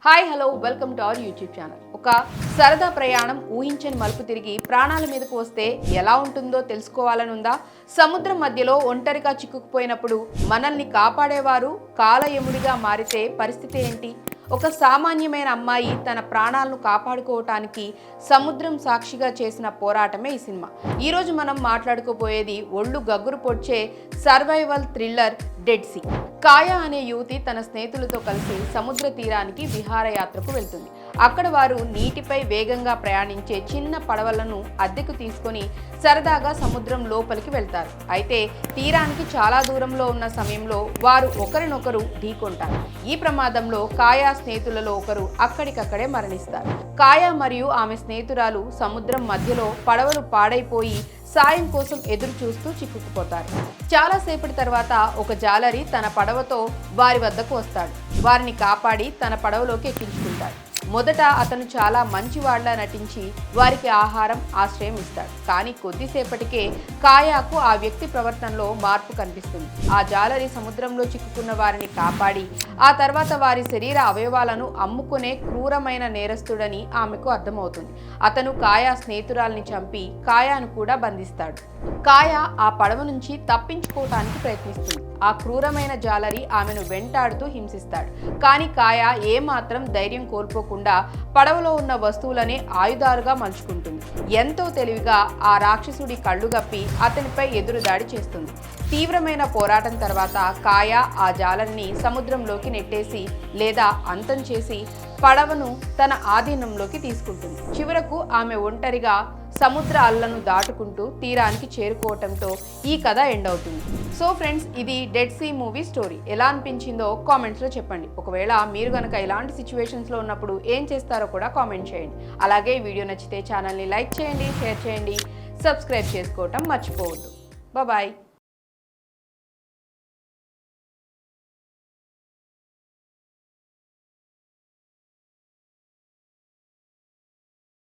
Hi hello welcome to our YouTube channel. ఒక సరదా ప్రయాణం ఊహించని మలుపు తిరిగి ప్రాణాల మీదకు వస్తే ఎలా ఉంటుందో తెలుసుకోవాలని ఉందా? సముద్రం మధ్యలో ఒంటరిగా చిక్కుకుపోయినప్పుడు మనల్ని కాపాడేవారు కాలయముడిగా మారితే పరిస్థితి ఏంటి? ఒక సామాన్యమైన అమ్మాయి తన ప్రాణాలను కాపాడుకోవటానికి సముద్రం సాక్షిగా చేసిన పోరాటమే ఈ సినిమా. ఈరోజు మనం మాట్లాడుకోబోయేది ఒళ్ళు గగ్గురు పొడ్చే సర్వైవల్ థ్రిల్లర్ డెడ్ సీ. కాయా అనే యువతి తన స్నేహితులతో కలిసి సముద్ర తీరానికి విహారయాత్రకు వెళ్తుంది. అక్కడ వారు నీటిపై వేగంగా ప్రయాణించే చిన్న పడవలను అద్దెకు తీసుకొని సరదాగా సముద్రం లోపలికి వెళ్తారు. అయితే తీరానికి చాలా దూరంలో ఉన్న సమయంలో వారు ఒకరినొకరు ఢీకొంటారు. ఈ ప్రమాదంలో కాయా స్నేహితులలో ఒకరు అక్కడికక్కడే మరణిస్తారు. కాయా మరియు ఆమె స్నేహితురాలు సముద్రం మధ్యలో పడవలు పాడైపోయి సాయం కోసం ఎదురు చూస్తూ చిక్కుకుపోతారు. చాలాసేపటి తర్వాత ఒక జాలరి తన పడవతో వారి వద్దకు వస్తాడు. వారిని కాపాడి తన పడవలోకి ఎక్కించుకుంటాడు. మొదట అతను చాలా మంచివాళ్లా నటించి వారికి ఆహారం, ఆశ్రయం ఇస్తాడు. కానీ కొద్దిసేపటికే కాయాకు ఆ వ్యక్తి ప్రవర్తనలో మార్పు కనిపిస్తుంది. ఆ జాలరి సముద్రంలో చిక్కుకున్న వారిని కాపాడి ఆ తర్వాత వారి శరీర అవయవాలను అమ్ముకునే క్రూరమైన నేరస్తుడని ఆమెకు అర్థమవుతుంది. అతను కాయా స్నేహితురాల్ని చంపి కాయాను కూడా బంధిస్తాడు. కాయా ఆ పడవ నుంచి తప్పించుకోవటానికి ప్రయత్నిస్తుంది. ఆ క్రూరమైన జాలరి ఆమెను వెంటాడుతూ హింసిస్తాడు. కానీ కాయా ఏమాత్రం ధైర్యం కోల్పోకుండా పడవలో ఉన్న వస్తువులనే ఆయుధాలుగా మలుచుకుంటుంది. ఎంతో తెలివిగా ఆ రాక్షసుడి కళ్ళు గప్పి అతనిపై ఎదురుదాడి చేస్తుంది. తీవ్రమైన పోరాటం తర్వాత కాయా ఆ జాలరిని సముద్రంలోకి నెట్టేసి లేదా అంతం చేసి పడవను తన ఆధీనంలోకి తీసుకుంటుంది. చివరకు ఆమె ఒంటరిగా సముద్ర అల్లను దాటుకుంటూ తీరానికి చేరుకోవటంతో ఈ కథ ఎండ్ అవుతుంది. సో ఫ్రెండ్స్, ఇది డెడ్ సీ మూవీ స్టోరీ. ఎలా అనిపించిందో కామెంట్స్లో చెప్పండి. ఒకవేళ మీరు కనుక ఇలాంటి సిచ్యువేషన్స్లో ఉన్నప్పుడు ఏం చేస్తారో కూడా కామెంట్ చేయండి. అలాగే వీడియో నచ్చితే ఛానల్ని లైక్ చేయండి, షేర్ చేయండి, సబ్స్క్రైబ్ చేసుకోవటం మర్చిపోవద్దు. బాయ్.